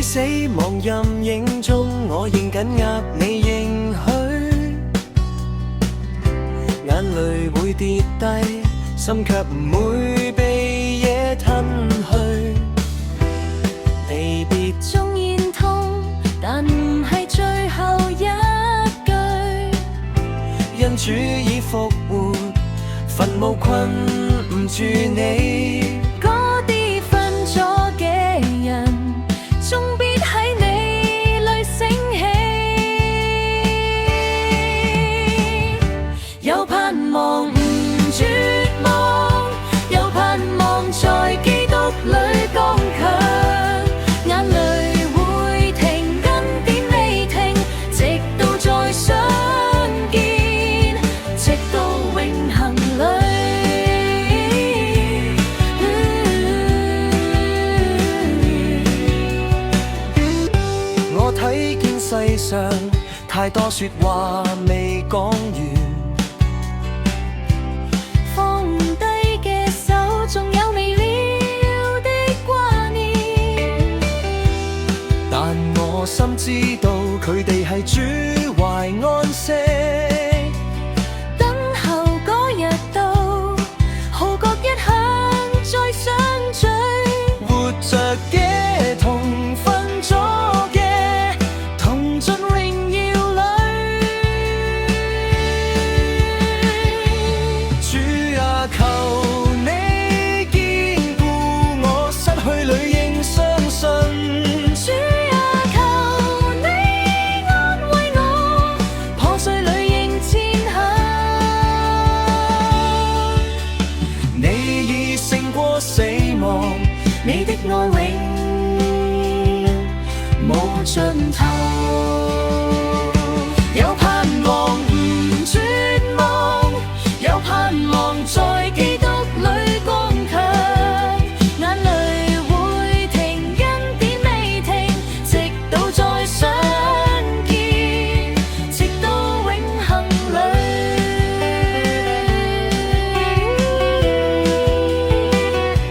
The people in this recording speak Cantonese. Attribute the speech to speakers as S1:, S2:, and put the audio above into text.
S1: 死亡任影中，我仍緊握你應許，眼淚會跌低，心卻唔會被野吞去。離別
S2: 縱然痛，但唔係最後一句。
S1: 因主已復活，墳墓困唔住你。
S2: 嗰啲分咗嘅人，終必喺你裏醒起。有盼望唔絕望，有盼望在基督裏剛強，眼淚會停，恩典未停，直到再相見，直到永恆裏。
S1: 我睇見世上太多說話未講完，
S2: 放唔低嘅手，仲有未了的掛念。
S1: 但我深知道佢哋係主懷安息。
S2: 等候嗰日到，號角一響再相聚。
S1: 活着嘅同瞓咗嘅，同進榮耀裏。主啊，求你堅固我，失去裏應相信。
S2: 主啊，求你安慰我，破碎裏應前行。
S1: 你已勝過死亡，
S2: 你的愛永無盡頭。